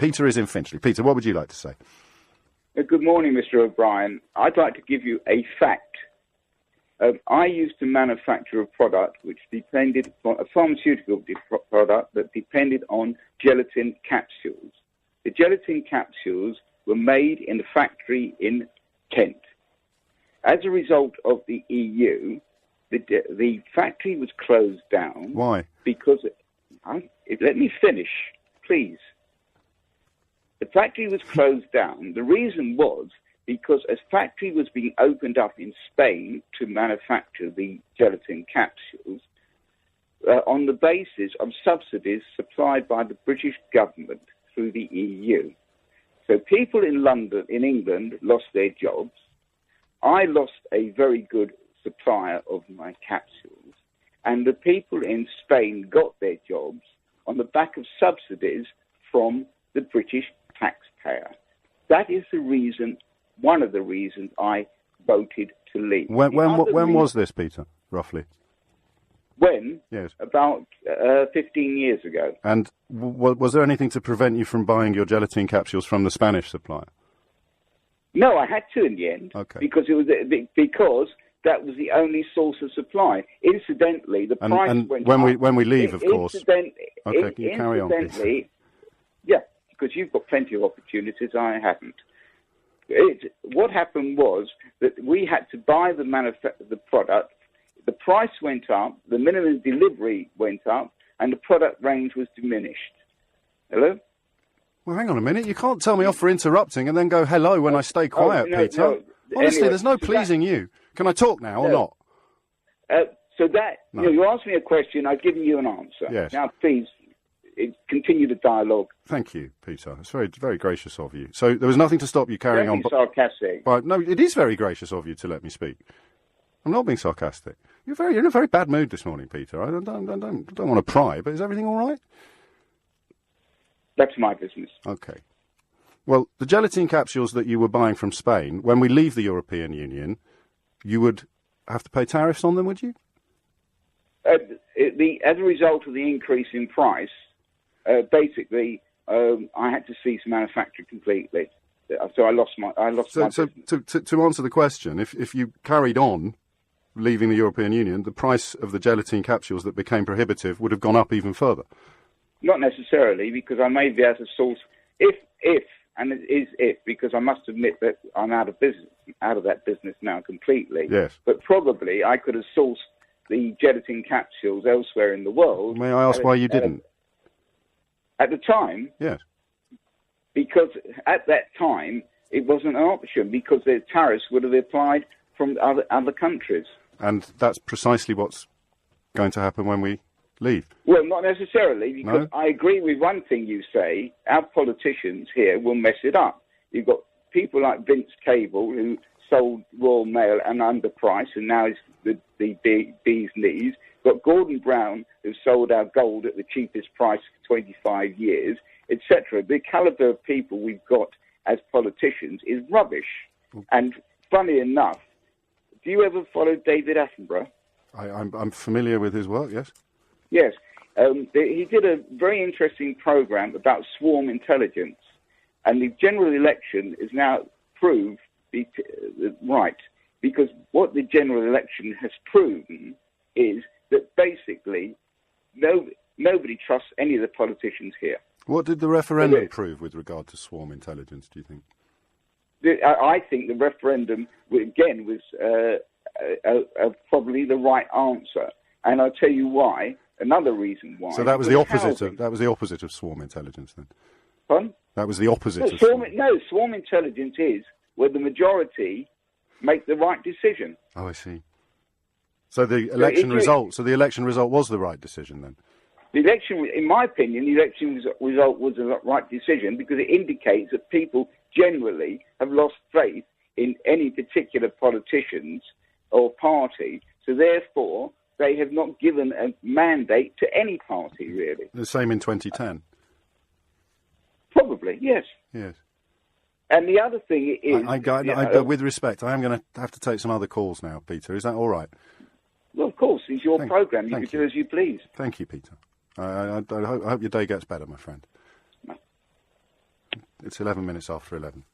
Peter is in Finchley. Peter, what would you like to say? Good morning, Mr. O'Brien. I'd like to give you a fact. I used to manufacture a product which depended on a pharmaceutical product that depended on gelatin capsules. The gelatin capsules were made in a factory in Kent. As a result of the EU, the factory was closed down. Why? Because, let me finish, please. The factory was closed down. The reason was because a factory was being opened up in Spain to manufacture the gelatin capsules on the basis of subsidies supplied by the British government through the EU. So people in England lost their jobs. I lost a very good supplier of my capsules, and the people in Spain got their jobs on the back of subsidies from the British taxpayer. That is the reason, one of the reasons I voted to leave. When was this, Peter, roughly? When? Yes. About 15 years ago. And was there anything to prevent you from buying your gelatin capsules from the Spanish supplier? No, I had to in the end. Okay. Because that was the only source of supply. Incidentally, the price went up. When we leave, of course. Okay, you carry on, please. Yeah, because you've got plenty of opportunities, I haven't. What happened was that we had to buy the product. The price went up, the minimum delivery went up, and the product range was diminished. Hello? Well, hang on a minute. You can't tell me off for interrupting and then go hello when I stay quiet, Peter. No. Honestly, there's no pleasing you. Can I talk now or not? You asked me a question, I've given you an answer. Yes. Now, please, continue the dialogue. Thank you, Peter. It's very, very gracious of you. So there was nothing to stop you carrying on. Sarcastic. But no, it is very gracious of you to let me speak. I'm not being sarcastic. You're in a very bad mood this morning, Peter. I don't want to pry, but is everything all right? That's my business. Okay. Well, the gelatin capsules that you were buying from Spain, when we leave the European Union, you would have to pay tariffs on them, would you? As a result of the increase in price, basically, I had to cease manufacture completely. So I lost my. So to answer the question, if you carried on leaving the European Union, the price of the gelatin capsules that became prohibitive would have gone up even further. Not necessarily, because I may be able to source and it is if, because I must admit that I'm out of that business now completely. Yes. But probably I could have sourced the gelatin capsules elsewhere in the world. May I ask why you didn't? At the time? Yes. Because at that time it wasn't an option, because the tariffs would have applied from other countries. And that's precisely what's going to happen when we leave. Well, not necessarily, because No? I agree with one thing you say. Our politicians here will mess it up. You've got people like Vince Cable, who sold Royal Mail and underpriced, and now is the bee's knees. You've got Gordon Brown, who sold our gold at the cheapest price for 25 years, etc. The calibre of people we've got as politicians is rubbish. And funny enough, do you ever follow David Attenborough? I'm familiar with his work, yes. Yes. He did a very interesting programme about swarm intelligence, and the general election is now proved right, because what the general election has proven is that basically nobody trusts any of the politicians here. What did the referendum prove with regard to swarm intelligence, do you think? I think the referendum, again, was probably the right answer, and I'll tell you why. Another reason why. So that was the opposite of swarm intelligence, then. Pardon? That was the opposite of swarm. No, swarm intelligence is where the majority make the right decision. Oh, I see. So the election result. So the election result was the right decision, then. The election, in my opinion, the election result was the right decision, because it indicates that people generally have lost faith in any particular politicians or party. So therefore, they have not given a mandate to any party, really. The same in 2010? Probably, yes. Yes. And the other thing is... with respect, I am going to have to take some other calls now, Peter. Is that all right? Well, of course, it's your programme. You can do as you please. Thank you, Peter. I hope your day gets better, my friend. It's 11 minutes after 11.